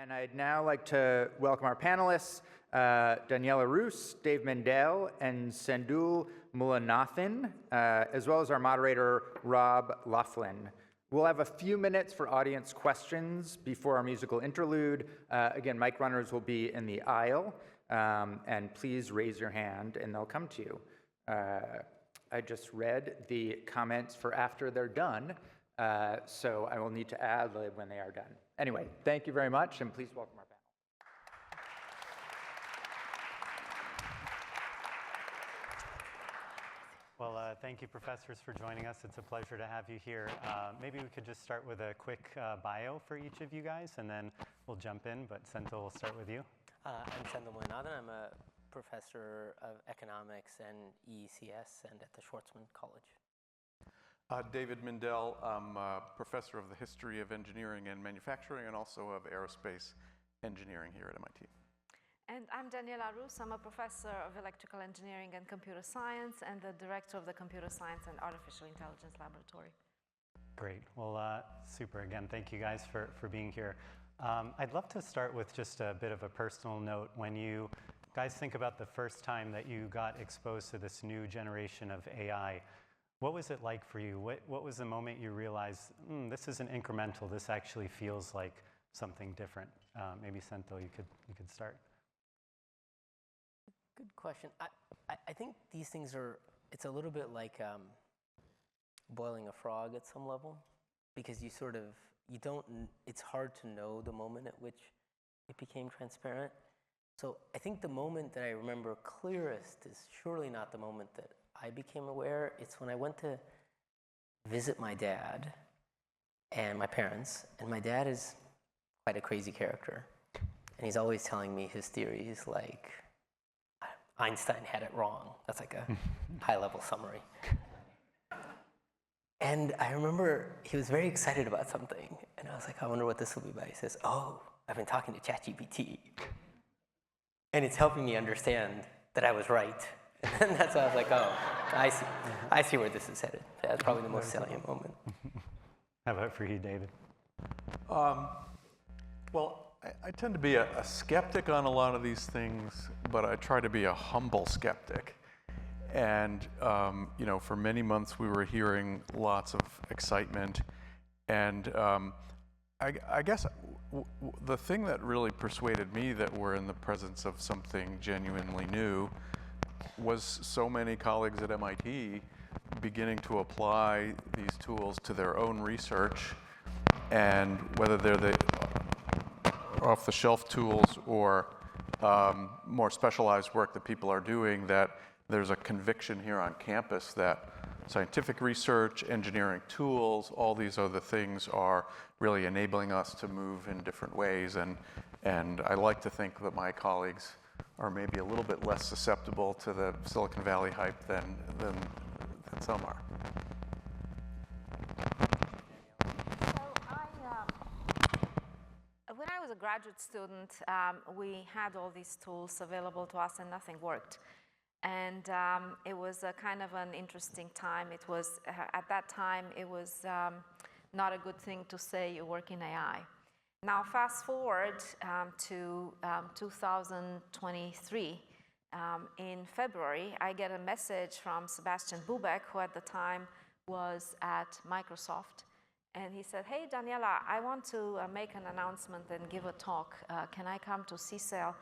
And I'd now like to welcome our panelists, Daniela Roos, Dave Mindell, and Sendhil Mullainanthan, as well as our moderator, Rob Loughlin. We'll have a few minutes for audience questions before our musical interlude. Again, mic runners will be in the aisle, and please raise your hand and they'll come to you. I just read the comments for after they're done, so I will need to ad-lib when they are done. Anyway, thank you very much, and please welcome our panel. Well, thank you, professors, for joining us. It's a pleasure to have you here. Maybe we could just start with a quick bio for each of you guys, and then we'll jump in. But Sendhil, we'll start with you. I'm Sendhil Mullainanthan. I'm a professor of economics and EECS and at the Schwarzman College. David Mindell. I'm a professor of the history of engineering and manufacturing and also of aerospace engineering here at MIT. And I'm Daniela. I'm a professor of electrical engineering and computer science and the director of the Computer Science and Artificial Intelligence Laboratory. Great. Well, super. Again, thank you guys for being here. I'd love to start with just a bit of a personal note. When you guys think about the first time that you got exposed to this new generation of AI, what was it like for you? What was the moment you realized, this isn't incremental, this actually feels like something different? Maybe Sendhil, you could start. Good question. I think these things it's a little bit like boiling a frog at some level, because it's hard to know the moment at which it became transparent. So I think the moment that I remember clearest is surely not the moment that I became aware. It's when I went to visit my dad and my parents, and my dad is quite a crazy character, and he's always telling me his theories like Einstein had it wrong. That's like a high-level summary. And I remember he was very excited about something, and I was like, I wonder what this will be about. He says, oh, I've been talking to ChatGPT, and it's helping me understand that I was right. And that's why I was like, oh, I see where this is headed. That's probably the most salient moment. How about for you, David? Well, I tend to be a skeptic on a lot of these things, but I try to be a humble skeptic. And for many months we were hearing lots of excitement. And I guess the thing that really persuaded me that we're in the presence of something genuinely new was so many colleagues at MIT beginning to apply these tools to their own research, and whether they're the off-the-shelf tools or more specialized work that people are doing, that there's a conviction here on campus that scientific research, engineering tools, all these other things are really enabling us to move in different ways. And I like to think that my colleagues are maybe a little bit less susceptible to the Silicon Valley hype than some are. When I was a graduate student, we had all these tools available to us and nothing worked. And it was a kind of an interesting time. It was, at that time, it was not a good thing to say you work in AI. Now, fast forward to 2023. In February, I get a message from Sebastian Bubeck, who at the time was at Microsoft. And he said, hey, Daniela, I want to make an announcement and give a talk. Can I come to CSAIL?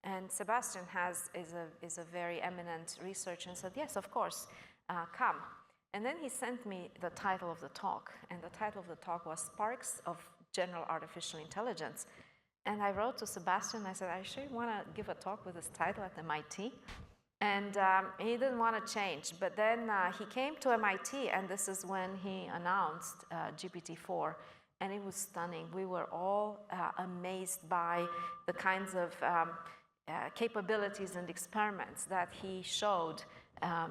And Sebastian is a very eminent researcher and said, yes, of course, come. And then he sent me the title of the talk. And the title of the talk was Sparks of General Artificial Intelligence. And I wrote to Sebastian, I said, I sure want to give a talk with this title at MIT. And he didn't want to change. But then he came to MIT, and this is when he announced GPT-4. And it was stunning. We were all amazed by the kinds of capabilities and experiments that he showed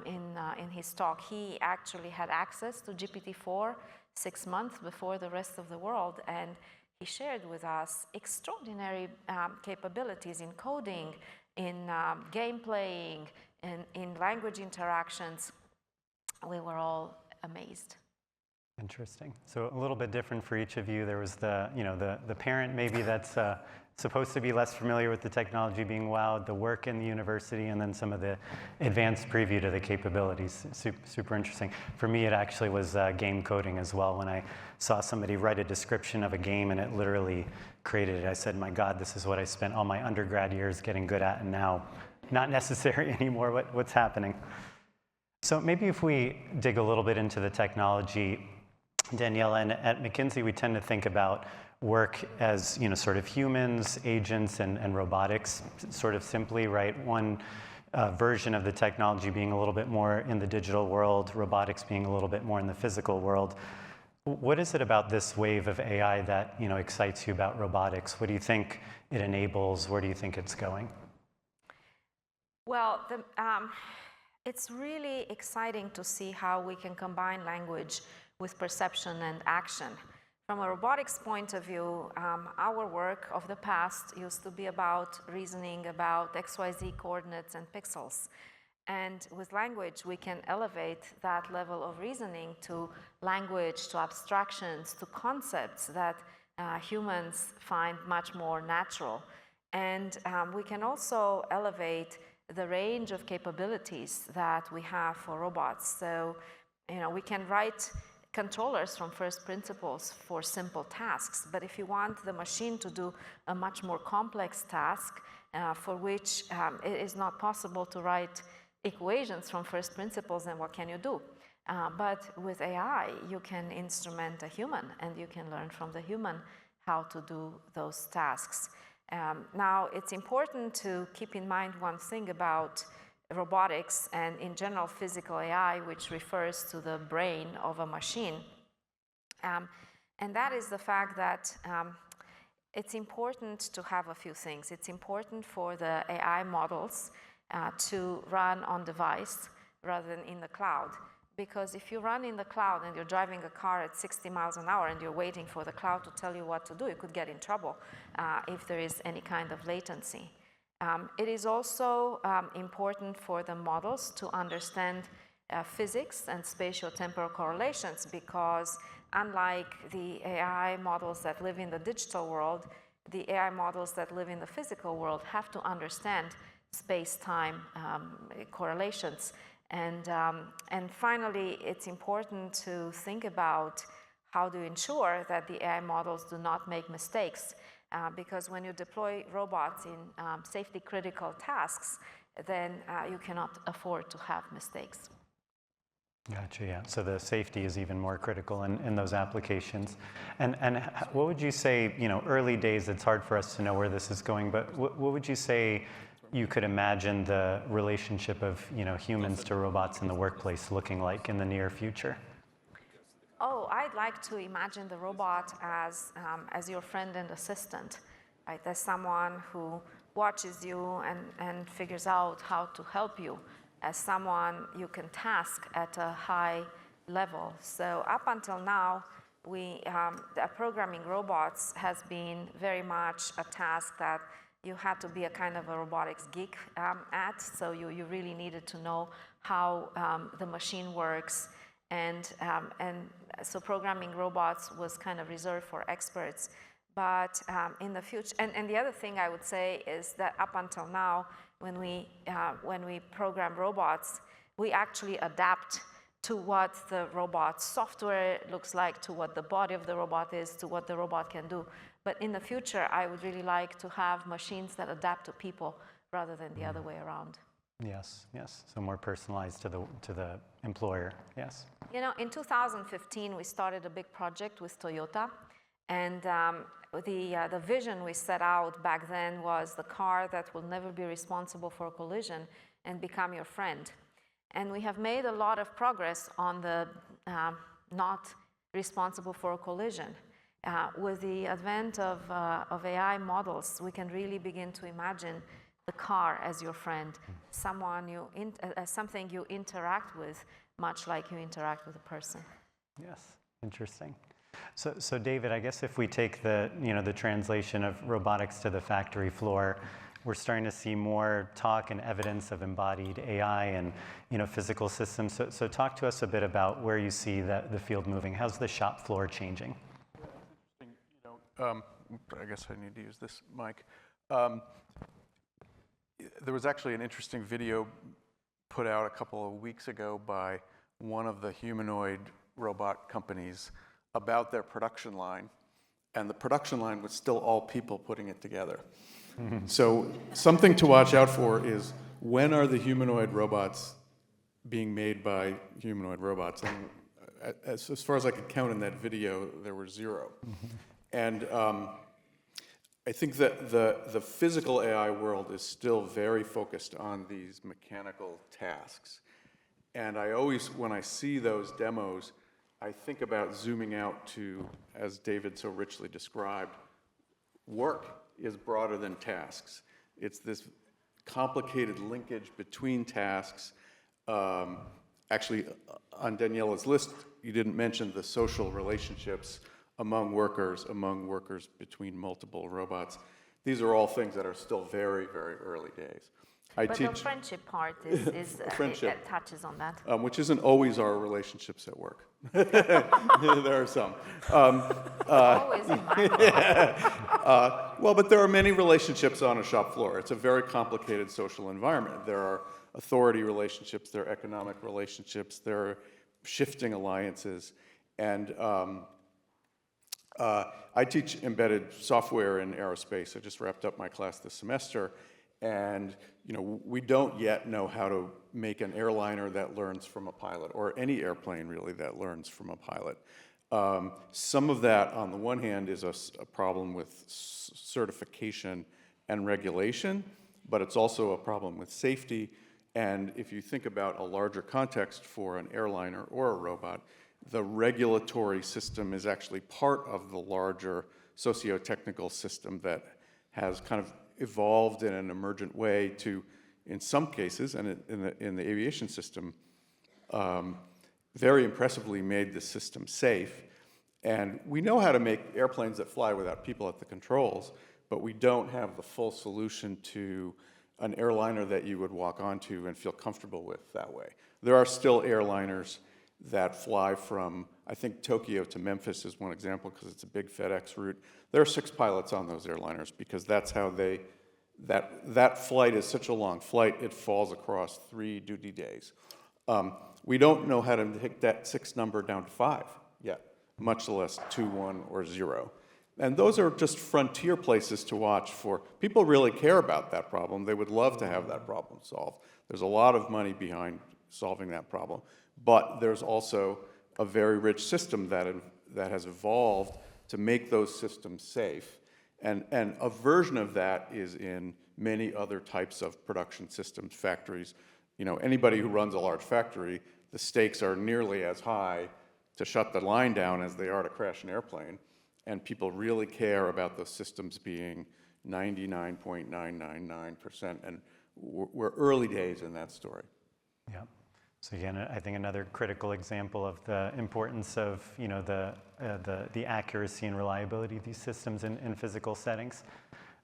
in his talk. He actually had access to GPT-4 6 months before the rest of the world, and he shared with us extraordinary capabilities in coding, in game playing, in language interactions. We were all amazed. Interesting. So a little bit different for each of you. There was the, the parent maybe that's supposed to be less familiar with the technology being wowed, the work in the university, and then some of the advanced preview to the capabilities. Super interesting. For me, it actually was game coding as well. When I saw somebody write a description of a game and it literally created it, I said, my God, this is what I spent all my undergrad years getting good at, and now not necessary anymore. What's happening? So maybe if we dig a little bit into the technology, Daniela, and at McKinsey, we tend to think about work as, sort of humans, agents, and robotics, sort of simply, right? One version of the technology being a little bit more in the digital world, robotics being a little bit more in the physical world. What is it about this wave of AI that, excites you about robotics? What do you think it enables? Where do you think it's going? Well, it's really exciting to see how we can combine language with perception and action. From a robotics point of view, our work of the past used to be about reasoning about XYZ coordinates and pixels. And with language, we can elevate that level of reasoning to language, to abstractions, to concepts that humans find much more natural. And we can also elevate the range of capabilities that we have for robots. So, we can write controllers from first principles for simple tasks, but if you want the machine to do a much more complex task for which it is not possible to write equations from first principles, then what can you do? But with AI, you can instrument a human, and you can learn from the human how to do those tasks. Now, it's important to keep in mind one thing about robotics and in general physical AI, which refers to the brain of a machine. And that is the fact that it's important to have a few things. It's important for the AI models to run on device rather than in the cloud. Because if you run in the cloud and you're driving a car at 60 miles an hour and you're waiting for the cloud to tell you what to do, you could get in trouble if there is any kind of latency. It is also important for the models to understand physics and spatio-temporal correlations, because unlike the AI models that live in the digital world, the AI models that live in the physical world have to understand space-time correlations. And finally, it's important to think about how to ensure that the AI models do not make mistakes. Because when you deploy robots in safety-critical tasks, then you cannot afford to have mistakes. Gotcha, yeah. So the safety is even more critical in those applications. And what would you say, early days, it's hard for us to know where this is going, but what would you say you could imagine the relationship of, humans to robots in the workplace looking like in the near future? Oh, I'd like to imagine the robot as your friend and assistant, right? As someone who watches you and figures out how to help you, as someone you can task at a high level. So up until now, programming robots has been very much a task that you had to be a kind of a robotics geek at. So you really needed to know how the machine works. And so programming robots was kind of reserved for experts. But in the future, and the other thing I would say is that up until now, when we program robots, we actually adapt to what the robot's software looks like, to what the body of the robot is, to what the robot can do. But in the future, I would really like to have machines that adapt to people rather than the other way around. Yes. So more personalized to the employer. Yes. In 2015, we started a big project with Toyota, and the vision we set out back then was the car that will never be responsible for a collision and become your friend. And we have made a lot of progress on the not responsible for a collision. With the advent of AI models, we can really begin to imagine the car as your friend, something you interact with, much like you interact with a person. Yes, interesting. So David, I guess if we take the translation of robotics to the factory floor, we're starting to see more talk and evidence of embodied AI and physical systems. So talk to us a bit about where you see the field moving. How's the shop floor changing? I guess I need to use this mic. There was actually an interesting video put out a couple of weeks ago by one of the humanoid robot companies about their production line, and the production line was still all people putting it together. So something to watch out for is, when are the humanoid robots being made by humanoid robots? And as far as I could count in that video, there were 0. And I think that the physical AI world is still very focused on these mechanical tasks. And I always, when I see those demos, I think about zooming out to, as David so richly described, work is broader than tasks. It's this complicated linkage between tasks. Actually, on Daniela's list, you didn't mention the social relationships among workers between multiple robots. These are all things that are still very, very early days. But the friendship part is friendship. it touches on that. Which isn't always our relationships at work. There are some. Always in my Well, but there are many relationships on a shop floor. It's a very complicated social environment. There are authority relationships, there are economic relationships, there are shifting alliances. And I teach embedded software in aerospace. I just wrapped up my class this semester. And we don't yet know how to make an airliner that learns from a pilot, or any airplane really that learns from a pilot. Some of that, on the one hand, is a problem with certification and regulation, but it's also a problem with safety. And if you think about a larger context for an airliner or a robot, the regulatory system is actually part of the larger socio-technical system that has kind of evolved in an emergent way to, in some cases, and in the aviation system, very impressively made the system safe. And we know how to make airplanes that fly without people at the controls, but we don't have the full solution to an airliner that you would walk onto and feel comfortable with that way. There are still airliners that fly from, I think, Tokyo to Memphis is one example, because it's a big FedEx route. There are 6 pilots on those airliners, because that's how that flight is such a long flight, it falls across 3 duty days. We don't know how to take that 6 number down to 5 yet, much less 2, 1, or 0. And those are just frontier places to watch for. People really care about that problem. They would love to have that problem solved. There's a lot of money behind solving that problem. But there's also a very rich system that has evolved to make those systems safe. And a version of that is in many other types of production systems, factories. Anybody who runs a large factory, the stakes are nearly as high to shut the line down as they are to crash an airplane. And people really care about those systems being 99.999%. And we're early days in that story. Yeah. So again, I think another critical example of the importance of the accuracy and reliability of these systems in physical settings.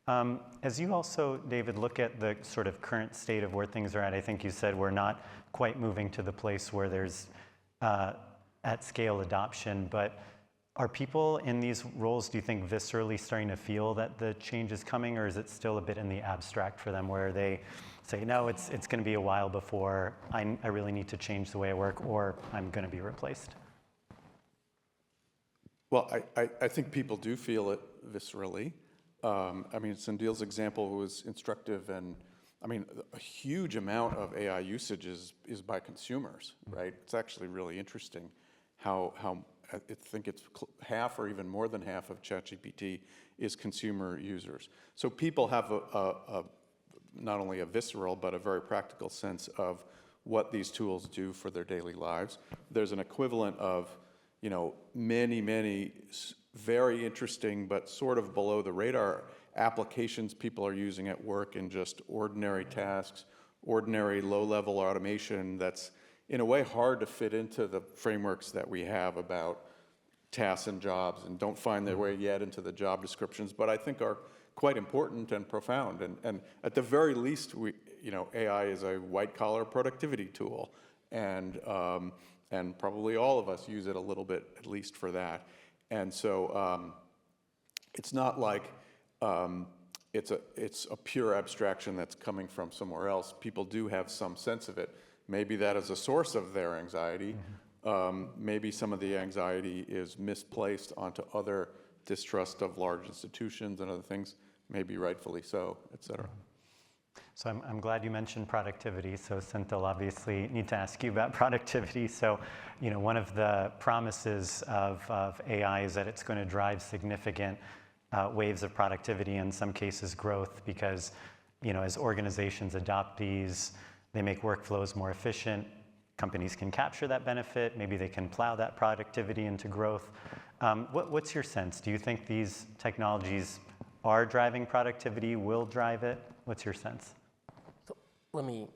As you also, David, look at the sort of current state of where things are at, I think you said we're not quite moving to the place where there's at scale adoption, but are people in these roles, do you think, viscerally starting to feel that the change is coming, or is it still a bit in the abstract for them, where they say, no, it's going to be a while before I really need to change the way I work, or I'm going to be replaced? Well, I think people do feel it viscerally. Sendhil's example was instructive, and a huge amount of AI usage is by consumers, right? It's actually really interesting how I think it's half or even more than half of ChatGPT is consumer users. So people have not only a visceral, but a very practical sense of what these tools do for their daily lives. There's an equivalent of, many very interesting, but sort of below the radar applications people are using at work in just ordinary tasks, ordinary low-level automation that's in a way hard to fit into the frameworks that we have about tasks and jobs and don't find their way yet into the job descriptions, but I think are quite important and profound. And at the very least, AI is a white-collar productivity tool, and probably all of us use it a little bit, at least for that. And so it's not like it's a pure abstraction that's coming from somewhere else. People do have some sense of it. Maybe that is a source of their anxiety. Maybe some of the anxiety is misplaced onto other distrust of large institutions and other things, maybe rightfully so, et cetera. So I'm glad you mentioned productivity. So Sendhil, obviously need to ask you about productivity. So, one of the promises of AI is that it's going to drive significant waves of productivity, in some cases growth, because, as organizations adopt these, they make workflows more efficient. Companies can capture that benefit. Maybe they can plow that productivity into growth. What's your sense? Do you think these technologies are driving productivity, will drive it? What's your sense? So let me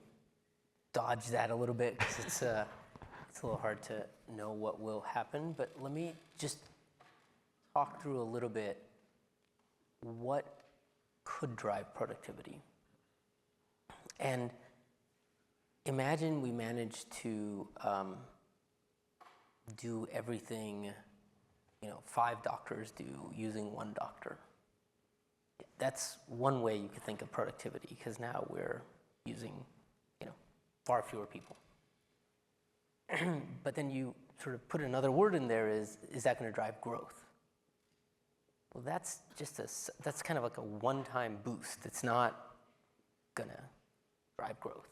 dodge that a little bit, because it's a little hard to know what will happen. But let me just talk through a little bit what could drive productivity. And imagine we managed to do everything 5 doctors do using 1 doctor. That's one way you could think of productivity, because now we're using far fewer people. But then you sort of put another word in there, is that going to drive growth? Well, that's kind of like a one-time boost. It's not going to drive growth.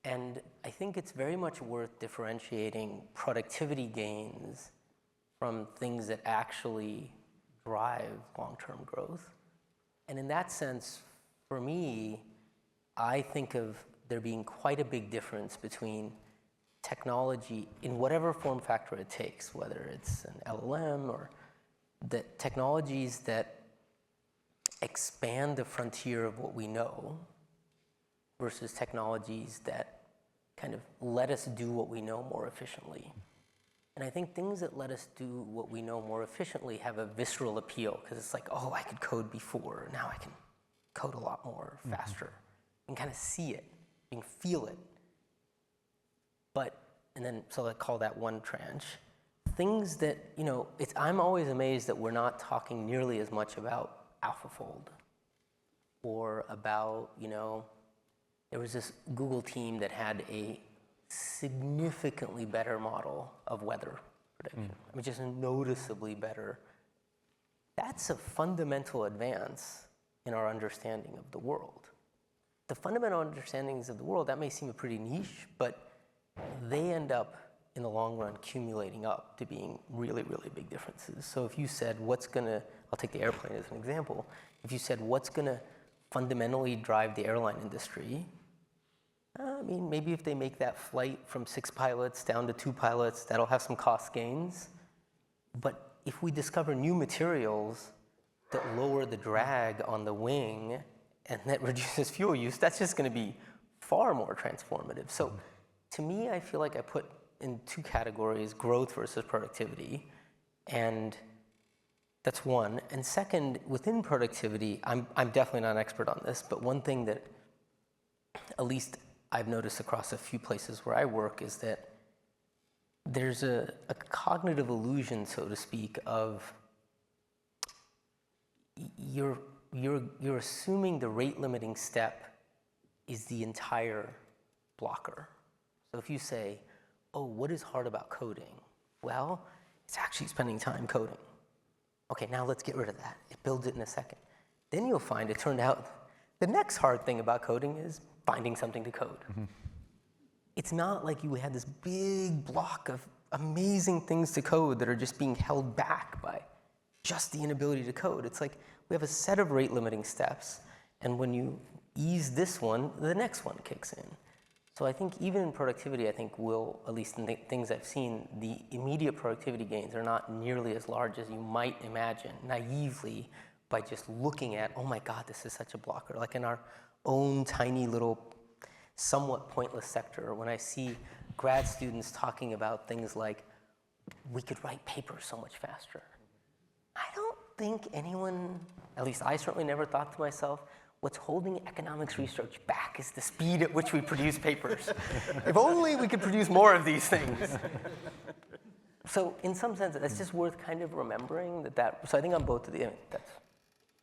And I think it's very much worth differentiating productivity gains from things that actually drive long-term growth. And in that sense, for me, I think of there being quite a big difference between technology in whatever form factor it takes, whether it's an LLM or the technologies that expand the frontier of what we know versus technologies that kind of let us do what we know more efficiently. And I think things that let us do what we know more efficiently have a visceral appeal, because it's like, oh, I could code before, now I can code a lot more faster, and kind of see it, and feel it. So I call that one tranche. Things that, I'm always amazed that we're not talking nearly as much about AlphaFold, or about, there was this Google team that had a significantly better model of weather prediction. I mean, just noticeably better. That's a fundamental advance in our understanding of the world. The fundamental understandings of the world, that may seem a pretty niche, but they end up, in the long run, accumulating up to being really, really big differences. So if you said, I'll take the airplane as an example. If you said, what's going to fundamentally drive the airline industry? I mean, maybe if they make that flight from 6 pilots down to 2 pilots, that'll have some cost gains. But if we discover new materials that lower the drag on the wing and that reduces fuel use, that's just going to be far more transformative. So to me, I feel like I put in 2 categories, growth versus productivity. And that's one. And second, within productivity, I'm definitely not an expert on this, but one thing that at least I've noticed across a few places where I work is that there's a cognitive illusion, so to speak, of you're assuming the rate limiting step is the entire blocker. So if you say, oh, what is hard about coding? Well, it's actually spending time coding. Okay, now let's get rid of that. It builds it in a second. Then you'll find it turned out the next hard thing about coding is finding something to code. It's not like you had this big block of amazing things to code that are just being held back by just the inability to code. It's like we have a set of rate limiting steps, and when you ease this one, the next one kicks in. So I think even in productivity, I think at least in the things I've seen, the immediate productivity gains are not nearly as large as you might imagine, naively, by just looking at, oh my God, this is such a blocker. Like in our own tiny little, somewhat pointless sector, when I see grad students talking about things like, we could write papers so much faster. I don't think anyone, at least I certainly never thought to myself, what's holding economics research back is the speed at which we produce papers. If only we could produce more of these things. So in some sense, it's just worth kind of remembering so I think on both of the, that's.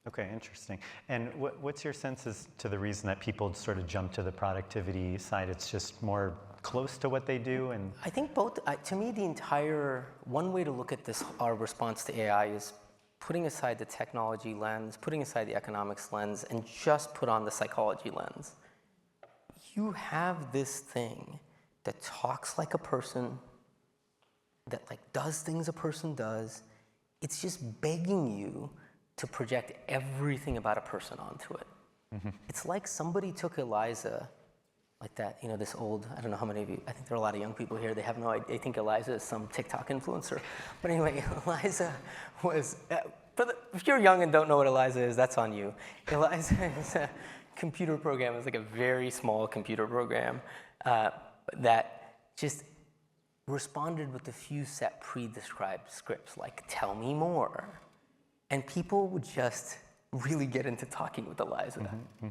Okay, interesting. And what's your sense as to the reason that people sort of jump to the productivity side? It's just more close to what they do? And I think both, to me, one way to look at this, our response to AI is putting aside the technology lens, putting aside the economics lens, and just put on the psychology lens. You have this thing that talks like a person, that like does things a person does. It's just begging you to project everything about a person onto it. Mm-hmm. It's like somebody took Eliza, like that, this old, I don't know how many of you, I think there are a lot of young people here, they have no idea, they think Eliza is some TikTok influencer. But anyway, Eliza was, if you're young and don't know what Eliza is, that's on you. Eliza is a computer program, it's like a very small computer program that just responded with a few set pre-described scripts, like, tell me more. And people would just really get into talking with Eliza,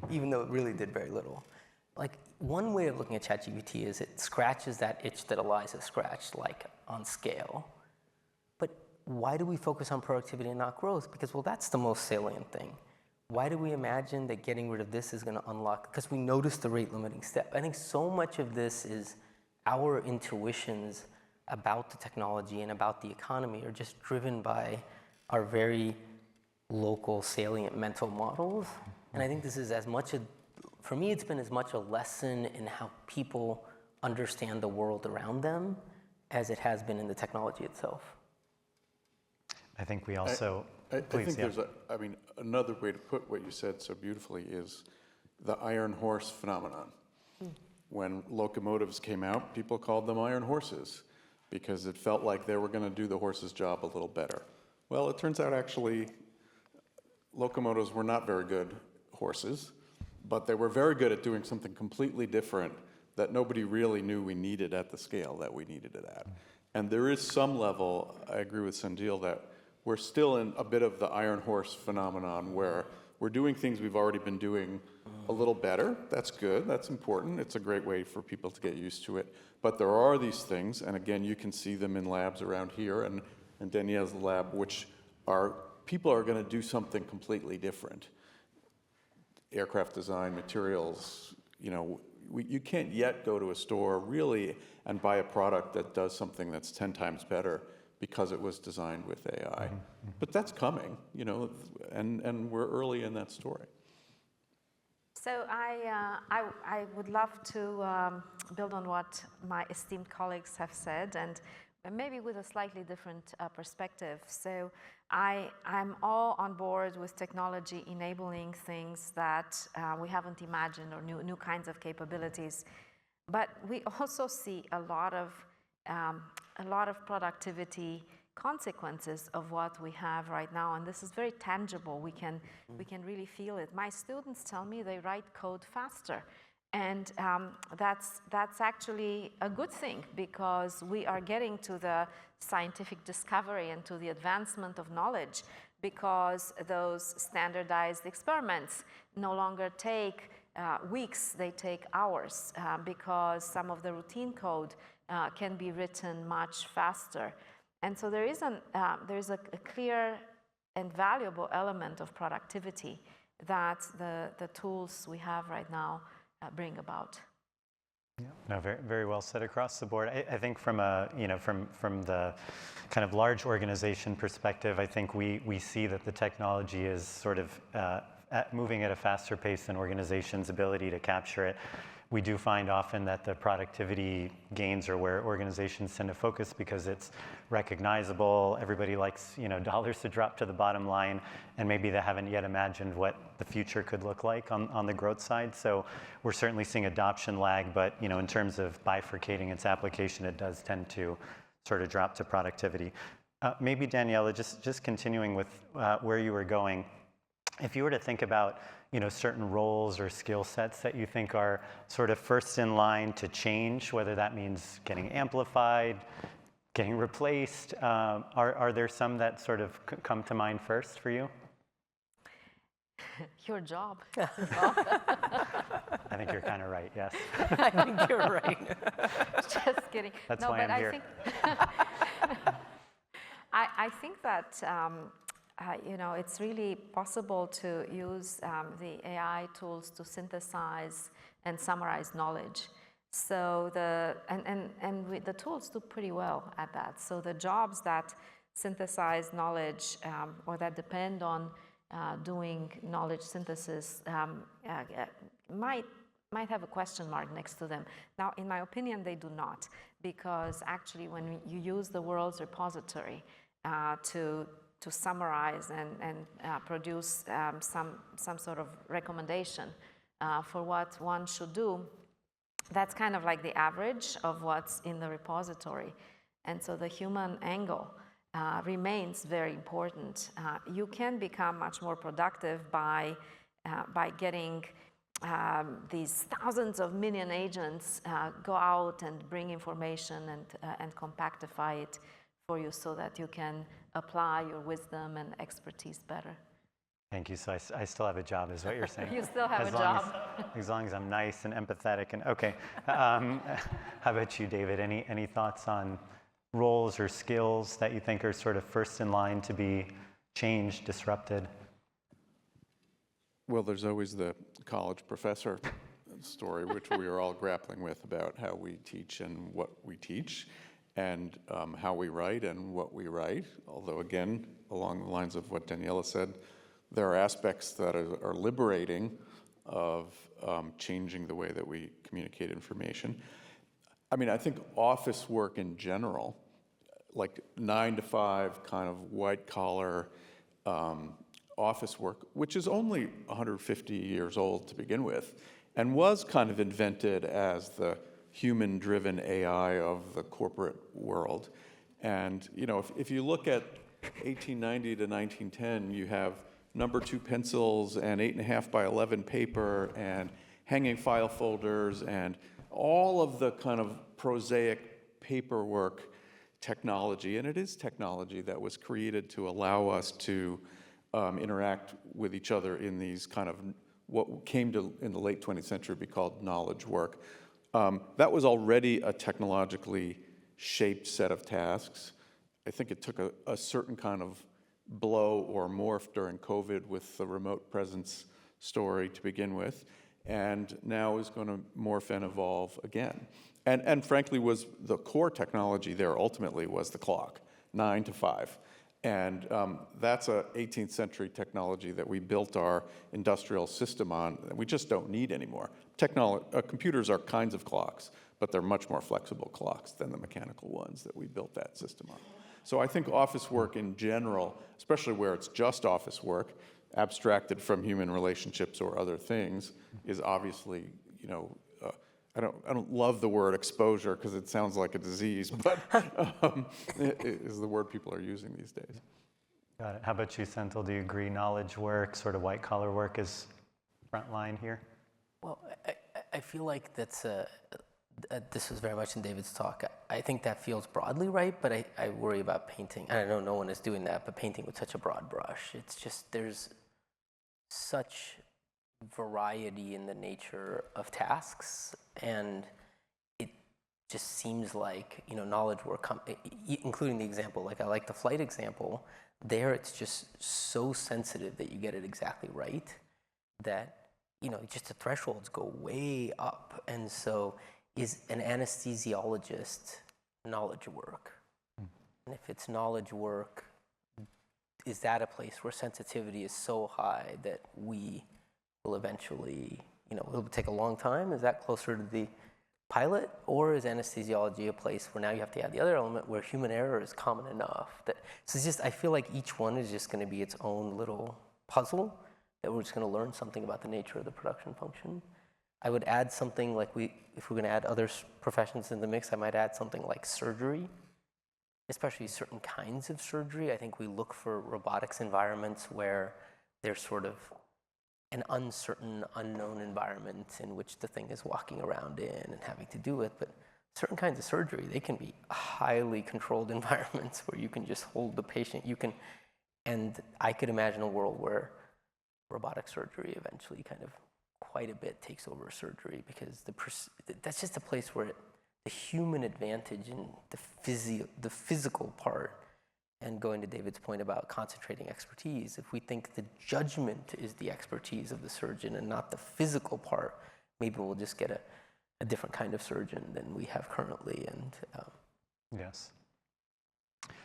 even though it really did very little. Like, one way of looking at ChatGPT is it scratches that itch that Eliza scratched, like, on scale. But why do we focus on productivity and not growth? Because, well, that's the most salient thing. Why do we imagine that getting rid of this is going to unlock? Because we noticed the rate-limiting step. I think so much of this is our intuitions about the technology and about the economy are just driven by our very local, salient mental models. And I think this is for me, it's been as much a lesson in how people understand the world around them as it has been in the technology itself. I think we also, I think there's another way to put what you said so beautifully is the iron horse phenomenon. When locomotives came out, people called them iron horses because it felt like they were going to do the horse's job a little better. Well, it turns out actually locomotives were not very good horses, but they were very good at doing something completely different that nobody really knew we needed at the scale that we needed it at. And there is some level, I agree with Sendhil, that we're still in a bit of the iron horse phenomenon where we're doing things we've already been doing a little better. That's good, that's important. It's a great way for people to get used to it. But there are these things, and again, you can see them in labs around here and Daniela's lab, which people are going to do something completely different. Aircraft design, materials, you can't yet go to a store really and buy a product that does something that's 10 times better because it was designed with AI. But that's coming, and we're early in that story. So I would love to build on what my esteemed colleagues have said, and maybe with a slightly different perspective. So I'm all on board with technology enabling things that we haven't imagined, or new kinds of capabilities. But we also see a lot of productivity consequences of what we have right now, and this is very tangible. We can really feel it. My students tell me they write code faster. And that's actually a good thing, because we are getting to the scientific discovery and to the advancement of knowledge, because those standardized experiments no longer take weeks, they take hours, because some of the routine code can be written much faster. And so there is a clear and valuable element of productivity that the tools we have right now bring about. Yeah, no, very, very well said across the board. I think from from the kind of large organization perspective, I think we see that the technology is sort of moving at a faster pace than organizations' ability to capture it. We do find often that the productivity gains are where organizations tend to focus because it's recognizable. Everybody likes, dollars to drop to the bottom line, and maybe they haven't yet imagined what the future could look like on the growth side. So we're certainly seeing adoption lag, but in terms of bifurcating its application, it does tend to sort of drop to productivity. Maybe Daniela, just continuing with where you were going, if you were to think about certain roles or skill sets that you think are sort of first in line to change, whether that means getting amplified, getting replaced. Are there some that sort of come to mind first for you? Your job. I think you're kind of right, yes. I think you're right. Just kidding. That's no, why but I'm here. I think that it's really possible to use the AI tools to synthesize and summarize knowledge. So the tools do pretty well at that. So the jobs that synthesize knowledge or that depend on doing knowledge synthesis might have a question mark next to them. Now, in my opinion, they do not, because actually when you use the world's repository to summarize and produce some sort of recommendation for what one should do, that's kind of like the average of what's in the repository. And so the human angle remains very important. You can become much more productive by getting these thousands of million agents go out and bring information and compactify it for you so that you can apply your wisdom and expertise better. Thank you. So I still have a job, is what you're saying. You still have a job. As long as I'm nice and empathetic and okay. How about you, David? Any thoughts on roles or skills that you think are sort of first in line to be changed, disrupted? Well, there's always the college professor story, which we are all grappling with about how we teach and what we teach, and how we write and what we write. Although, again, along the lines of what Daniela said, there are aspects that are liberating of changing the way that we communicate information. I mean, I think office work in general, like 9 to 5 kind of white collar office work, which is only 150 years old to begin with, and was kind of invented as the human-driven AI of the corporate world. And if you look at 1890 to 1910, you have number 2 pencils and 8.5 by 11 paper and hanging file folders and all of the kind of prosaic paperwork technology. And it is technology that was created to allow us to interact with each other in these kind of what came to, in the late 20th century, be called knowledge work. That was already a technologically shaped set of tasks. I think it took a certain kind of blow or morph during COVID with the remote presence story to begin with, and now is going to morph and evolve again. And frankly, was the core technology there ultimately was the clock, 9 to 5. And that's a 18th century technology that we built our industrial system on that we just don't need anymore. Computers are kinds of clocks, but they're much more flexible clocks than the mechanical ones that we built that system on. So I think office work in general, especially where it's just office work, abstracted from human relationships or other things, is obviously, I don't love the word exposure because it sounds like a disease, but is the word people are using these days. Got it. How about you, Sendhil? Do you agree knowledge work, sort of white collar work is front line here? Well, I feel like that's this was very much in David's talk. I think that feels broadly right, but I worry about painting. And I know no one is doing that, but painting with such a broad brush. It's just, there's such variety in the nature of tasks, and it just seems like, knowledge work, including the example, like I like the flight example, there it's just so sensitive that you get it exactly right, that, just the thresholds go way up. And so is an anesthesiologist knowledge work? And if it's knowledge work, is that a place where sensitivity is so high that we will eventually, it'll take a long time? Is that closer to the pilot? Or is anesthesiology a place where now you have to add the other element where human error is common enough? So it's just, I feel like each one is just going to be its own little puzzle that we're just going to learn something about the nature of the production function. I would add something like if we're going to add other professions in the mix, I might add something like surgery, especially certain kinds of surgery. I think we look for robotics environments where there's sort of an uncertain, unknown environment in which the thing is walking around in and having to do with. But certain kinds of surgery, they can be highly controlled environments where you can just hold the patient. And I could imagine a world where robotic surgery eventually kind of quite a bit takes over surgery, because that's just a place where the human advantage and the physical part, and going to David's point about concentrating expertise, if we think the judgment is the expertise of the surgeon and not the physical part, maybe we'll just get a different kind of surgeon than we have currently. And Yes.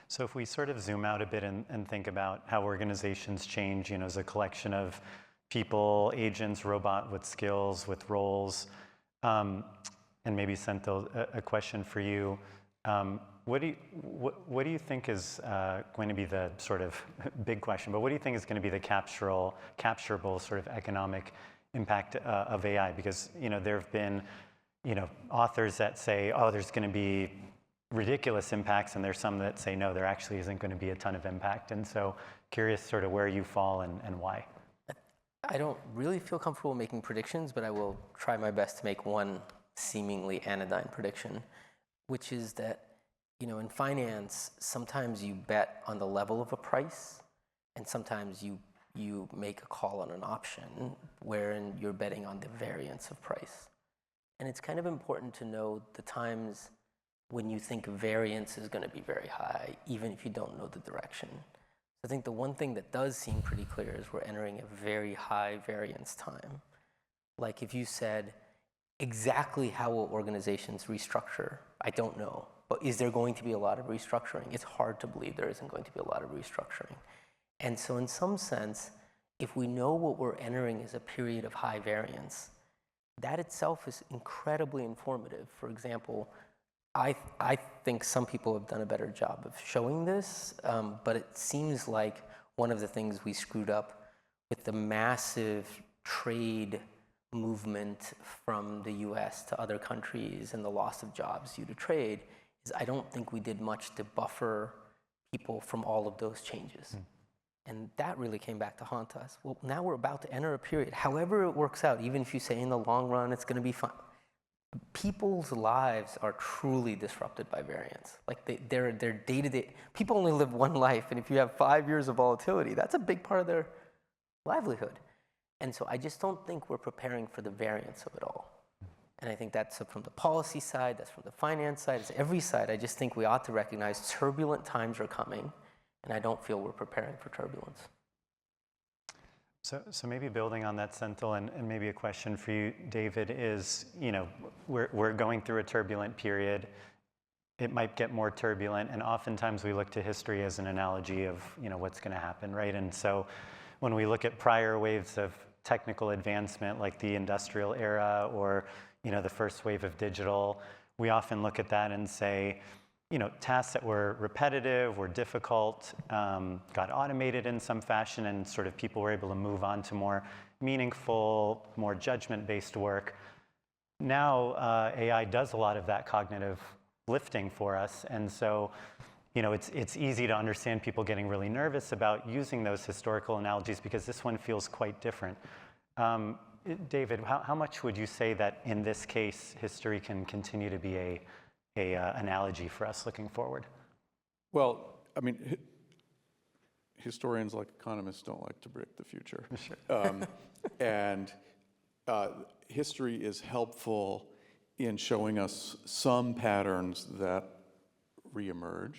So if we sort of zoom out a bit and think about how organizations change, as a collection of people, agents, robot with skills, with roles, and maybe Sendhil, a question for you. What do you think is going to be the sort of big question, but what do you think is going to be the capturable sort of economic impact of AI? Because, there have been, authors that say, oh, there's going to be ridiculous impacts, and there's some that say, no, there actually isn't going to be a ton of impact. And so curious sort of where you fall and why. I don't really feel comfortable making predictions, but I will try my best to make one seemingly anodyne prediction, which is that, in finance, sometimes you bet on the level of a price, and sometimes you make a call on an option wherein you're betting on the variance of price. And it's kind of important to know the times when you think variance is going to be very high, even if you don't know the direction. I think the one thing that does seem pretty clear is we're entering a very high variance time. Like if you said, exactly how will organizations restructure? I don't know. But is there going to be a lot of restructuring? It's hard to believe there isn't going to be a lot of restructuring. And so in some sense, if we know what we're entering is a period of high variance, that itself is incredibly informative. For example, I think some people have done a better job of showing this, but it seems like one of the things we screwed up with the massive trade movement from the US to other countries and the loss of jobs due to trade is I don't think we did much to buffer people from all of those changes. And that really came back to haunt us. Well, now we're about to enter a period, however it works out, even if you say in the long run it's going to be fine, people's lives are truly disrupted by variance. Like their day-to-day, people only live one life, and if you have 5 years of volatility, that's a big part of their livelihood. And so I just don't think we're preparing for the variance of it all. And I think that's from the policy side, that's from the finance side, it's every side. I just think we ought to recognize turbulent times are coming, and I don't feel we're preparing for turbulence. So maybe building on that, Sendhil, and maybe a question for you, David, is, we're going through a turbulent period. It might get more turbulent, and oftentimes we look to history as an analogy of, what's going to happen, right? And so when we look at prior waves of technical advancement, like the industrial era or, the first wave of digital, we often look at that and say, tasks that were repetitive, were difficult, got automated in some fashion, and sort of people were able to move on to more meaningful, more judgment-based work. Now, AI does a lot of that cognitive lifting for us, and so, it's easy to understand people getting really nervous about using those historical analogies because this one feels quite different. David, how much would you say that in this case, history can continue to be a analogy for us looking forward? Well, I mean, historians, like economists, don't like to predict the future. Sure. And history is helpful in showing us some patterns that reemerge.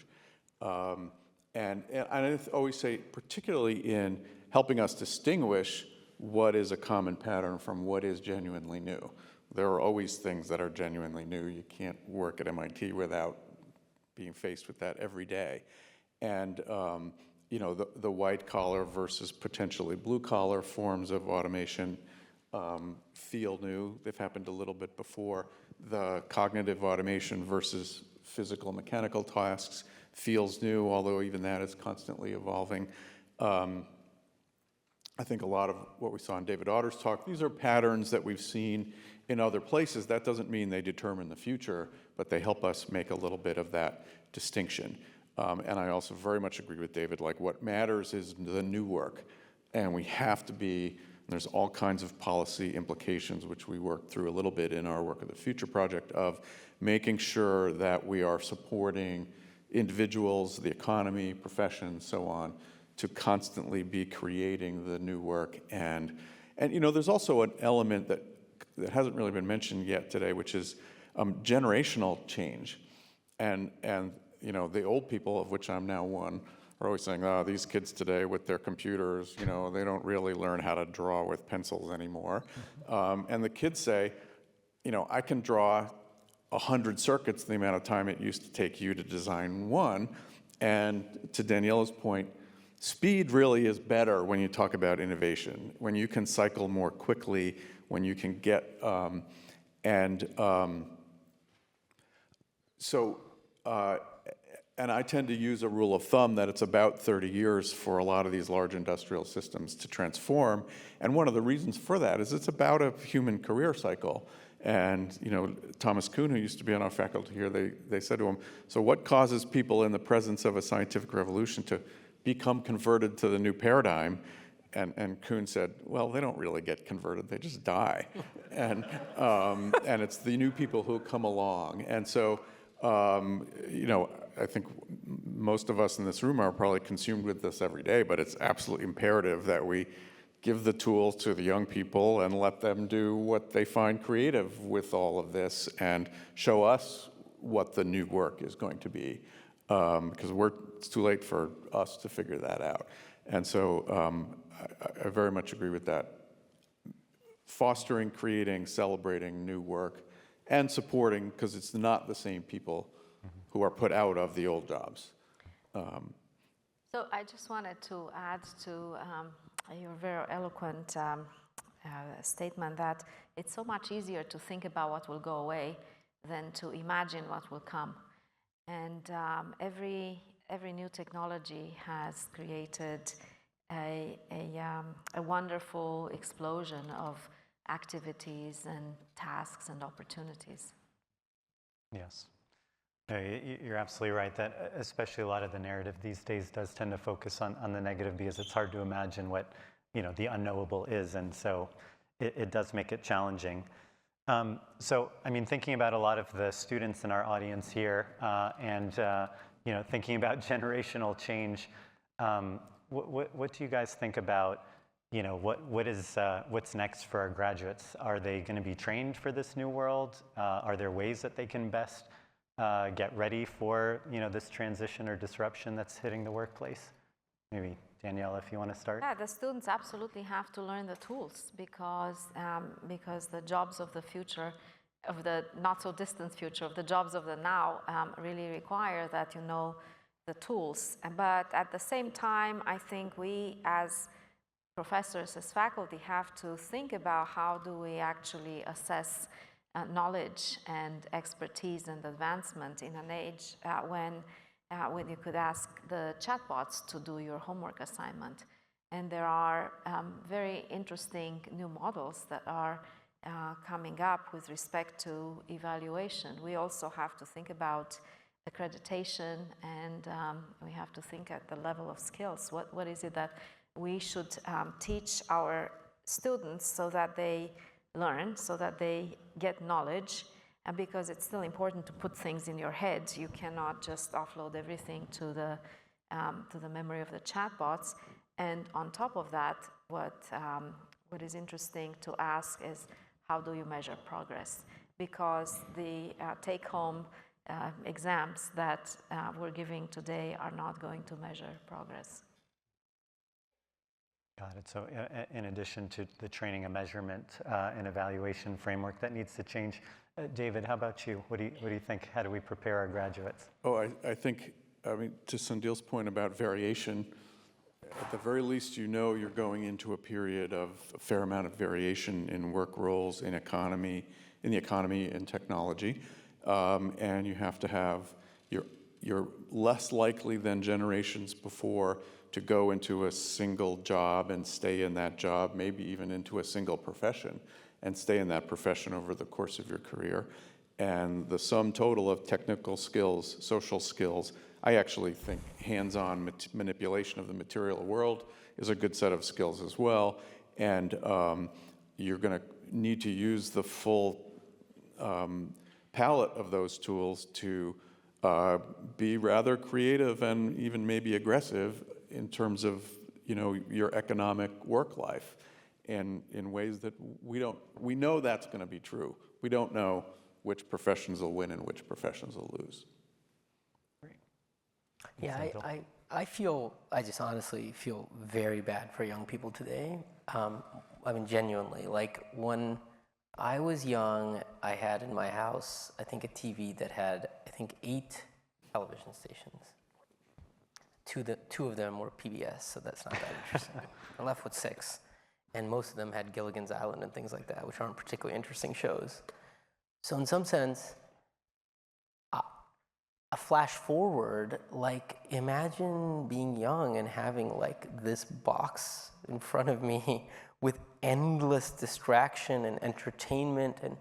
And I always say, particularly in helping us distinguish what is a common pattern from what is genuinely new. There are always things that are genuinely new. You can't work at MIT without being faced with that every day. And the white collar versus potentially blue collar forms of automation feel new. They've happened a little bit before. The cognitive automation versus physical mechanical tasks feels new, although even that is constantly evolving. I think a lot of what we saw in David Otter's talk, these are patterns that we've seen in other places. That doesn't mean they determine the future, but they help us make a little bit of that distinction. And I also very much agree with David, like what matters is the new work. And we have to be There's all kinds of policy implications, which we worked through a little bit in our Work of the Future project, of making sure that we are supporting individuals, the economy, professions, so on, to constantly be creating the new work. And there's also an element that hasn't really been mentioned yet today, which is generational change. And the old people, of which I'm now one, are always saying, oh, these kids today with their computers, they don't really learn how to draw with pencils anymore. And the kids say, I can draw 100 circuits the amount of time it used to take you to design one. And to Daniela's point, speed really is better when you talk about innovation, when you can cycle more quickly, when you can get, and I tend to use a rule of thumb that it's about 30 years for a lot of these large industrial systems to transform. And one of the reasons for that is it's about a human career cycle. And Thomas Kuhn, who used to be on our faculty here, they said to him, so what causes people in the presence of a scientific revolution to become converted to the new paradigm? And Kuhn said, well, they don't really get converted, they just die. And it's the new people who come along. And so, I think most of us in this room are probably consumed with this every day, but it's absolutely imperative that we give the tools to the young people and let them do what they find creative with all of this and show us what the new work is going to be, because it's too late for us to figure that out. And so I very much agree with that. Fostering, creating, celebrating new work, and supporting, because it's not the same people who are put out of the old jobs. So I just wanted to add to your very eloquent statement that it's so much easier to think about what will go away than to imagine what will come. And every new technology has created a wonderful explosion of activities and tasks and opportunities. Yes. No, you're absolutely right that especially a lot of the narrative these days does tend to focus on the negative because it's hard to imagine what the unknowable is, and so it does make it challenging. So I mean, thinking about a lot of the students in our audience here and thinking about generational change, what do you guys think about what's next for our graduates? Are they going to be trained for this new world? Are there ways that they can best get ready for this transition or disruption that's hitting the workplace? Maybe Daniela, if you want to start. Yeah, the students absolutely have to learn the tools because the jobs of the future, of the not so distant future, of the jobs of the now really require that you know the tools. But at the same time, I think we as professors, as faculty, have to think about how do we actually assess knowledge and expertise and advancement in an age when you could ask the chatbots to do your homework assignment. And there are very interesting new models that are coming up with respect to evaluation. We also have to think about accreditation, and we have to think at the level of skills. What is it that we should teach our students so that they learn, so that they get knowledge, and because it's still important to put things in your head. You cannot just offload everything to the memory of the chatbots. And on top of that, what is interesting to ask is how do you measure progress? Because the take-home exams that we're giving today are not going to measure progress. Got it. So in addition to the training and measurement and evaluation framework that needs to change, David, how about you? What do you think? How do we prepare our graduates? Oh, I think, to Sendhil's point about variation, at the very least, you're going into a period of a fair amount of variation in work roles, in the economy, and technology, and you have to have you're less likely than generations before to go into a single job and stay in that job, maybe even into a single profession, and stay in that profession over the course of your career. And the sum total of technical skills, social skills, I actually think hands-on manipulation of the material world is a good set of skills as well. And you're going to need to use the full palette of those tools to be rather creative and even maybe aggressive in terms of, your economic work life, and in ways that we know that's going to be true. We don't know which professions will win and which professions will lose. Great. Yeah, I just honestly feel very bad for young people today. I mean, genuinely, like when I was young, I had in my house, I think a TV that had, 8 television stations. Two of them were PBS, so that's not that interesting. I left with 6, and most of them had Gilligan's Island and things like that, which aren't particularly interesting shows. So in some sense, a flash forward, like imagine being young and having like this box in front of me with endless distraction and entertainment, and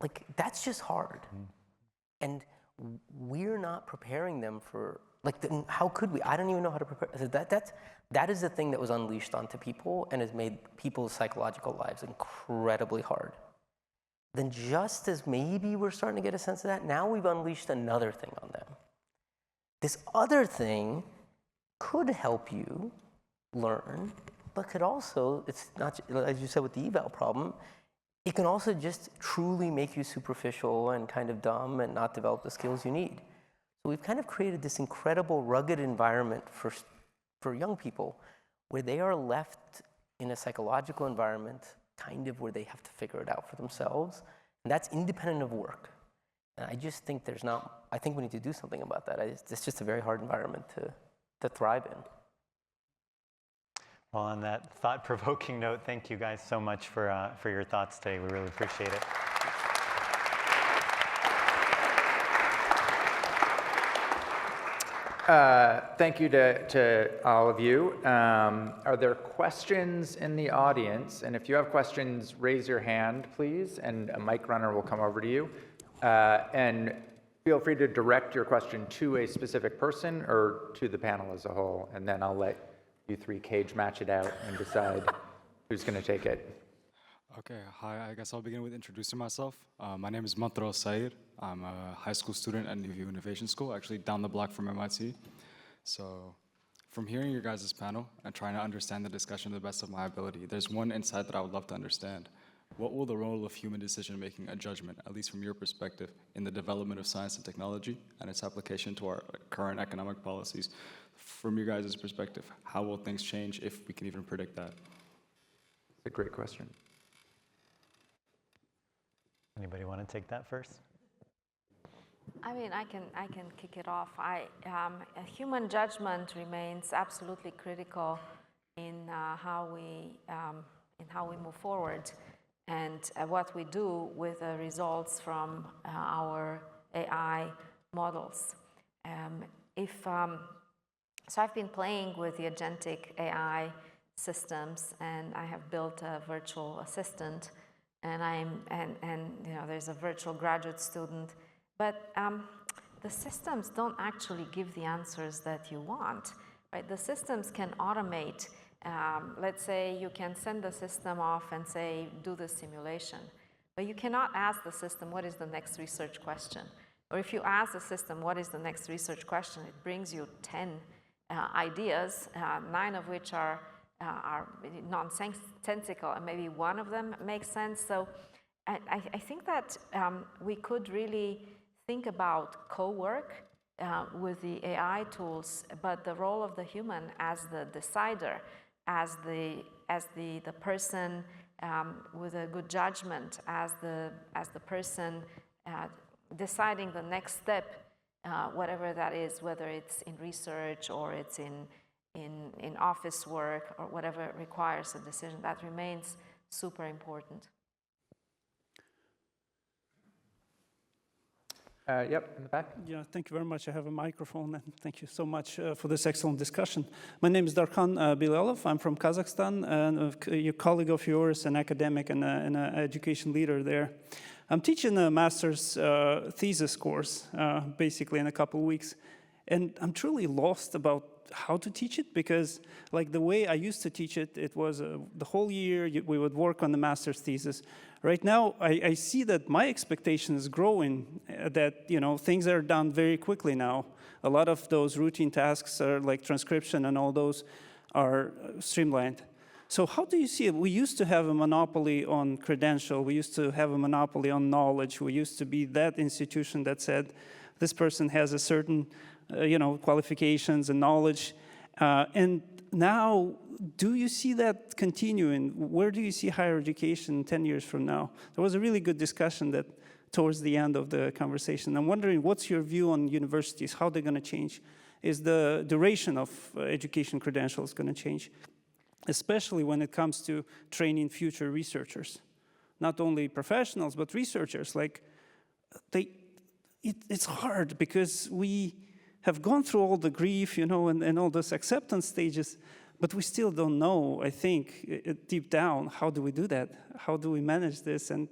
like that's just hard. And we're not preparing them for, like, how could we? I don't even know how to prepare. That is the thing that was unleashed onto people and has made people's psychological lives incredibly hard. Then just as maybe we're starting to get a sense of that, now we've unleashed another thing on them. This other thing could help you learn, but could also, it's not, as you said with the eval problem, it can also just truly make you superficial and kind of dumb and not develop the skills you need. So we've kind of created this incredible rugged environment for young people where they are left in a psychological environment kind of where they have to figure it out for themselves. And that's independent of work. And I just think I think we need to do something about that. It's just a very hard environment to thrive in. Well, on that thought-provoking note, thank you guys so much for your thoughts today. We really appreciate it. Thank you to all of you. Are there questions in the audience? And if you have questions, raise your hand, please, and a mic runner will come over to you. And feel free to direct your question to a specific person or to the panel as a whole, and then I'll let you 3 cage match it out and decide who's going to take it. Okay, hi, I guess I'll begin with introducing myself. My name is Mantro Sair. I'm a high school student at New View Innovation School, actually down the block from MIT. So from hearing your guys' panel and trying to understand the discussion to the best of my ability, there's one insight that I would love to understand. What will the role of human decision-making and judgment, at least from your perspective, in the development of science and technology and its application to our current economic policies? From your guys' perspective, how will things change if we can even predict that? It's a great question. Anybody want to take that first? I mean, I can kick it off. Human judgment remains absolutely critical in how we move forward, and what we do with the results from our AI models. So I've been playing with the agentic AI systems, and I have built a virtual assistant, and there's a virtual graduate student. But the systems don't actually give the answers that you want, right? The systems can automate. Let's say you can send the system off and say, do the simulation. But you cannot ask the system, what is the next research question? Or if you ask the system, what is the next research question, it brings you 10 ideas, 9 of which are nonsensical, and maybe one of them makes sense. So I think that we could really think about co-work with the AI tools, but the role of the human as the decider, as the person with a good judgment, as the person deciding the next step, whatever that is, whether it's in research or it's in office work or whatever requires a decision, that remains super important. Yep, in the back. Yeah, thank you very much. I have a microphone, and thank you so much for this excellent discussion. My name is Darkhan Bilalov. I'm from Kazakhstan, and a colleague of yours, an academic and an education leader there. I'm teaching a master's thesis course, basically in a couple of weeks, and I'm truly lost about how to teach it, because like the way I used to teach it, it was the whole year we would work on the master's thesis. Right now, I see that my expectation is growing, that things are done very quickly now. A lot of those routine tasks are like transcription and all those are streamlined. So how do you see it? We used to have a monopoly on credential. We used to have a monopoly on knowledge. We used to be that institution that said, this person has a certain, qualifications and knowledge. And now, do you see that continuing? Where do you see higher education 10 years from now? There was a really good discussion that towards the end of the conversation. I'm wondering, what's your view on universities? How they're going to change? Is the duration of education credentials going to change? Especially when it comes to training future researchers. Not only professionals, but researchers. Like, it's hard because we have gone through all the grief, and all those acceptance stages, but we still don't know, I think, deep down, how do we do that? How do we manage this? And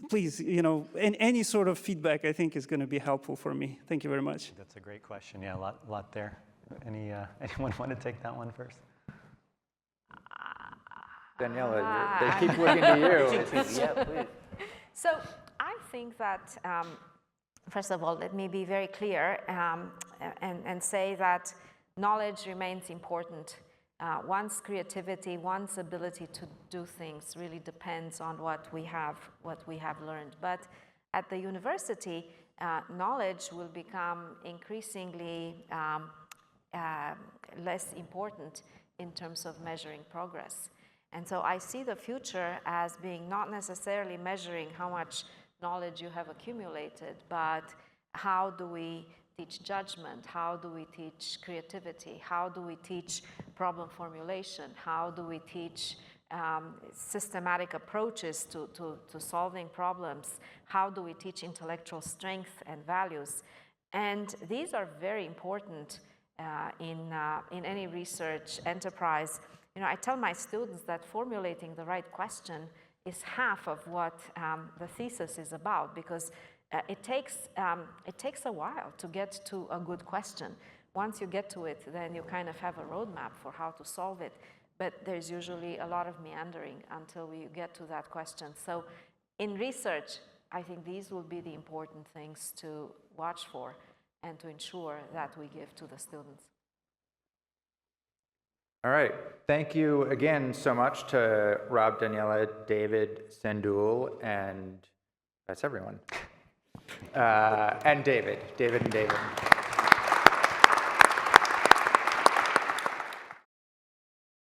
please, any sort of feedback, I think, is going to be helpful for me. Thank you very much. That's a great question. Yeah, a lot there. Anyone want to take that one first? Daniela, they keep looking to you. Yeah, please. So I think that, first of all, let me be very clear and say that knowledge remains important. One's creativity, one's ability to do things really depends on what we have learned. But at the university, knowledge will become increasingly less important in terms of measuring progress. And so I see the future as being not necessarily measuring how much knowledge you have accumulated, but how do we teach judgment? How do we teach creativity? How do we teach problem formulation? How do we teach systematic approaches to solving problems? How do we teach intellectual strength and values? And these are very important in any research enterprise. I tell my students that formulating the right question is half of what the thesis is about, because it takes a while to get to a good question. Once you get to it, then you kind of have a roadmap for how to solve it. But there's usually a lot of meandering until we get to that question. So in research, I think these will be the important things to watch for and to ensure that we give to the students. All right. Thank you again so much to Rob, Daniela, David, Sendhil, and that's everyone. And David and David.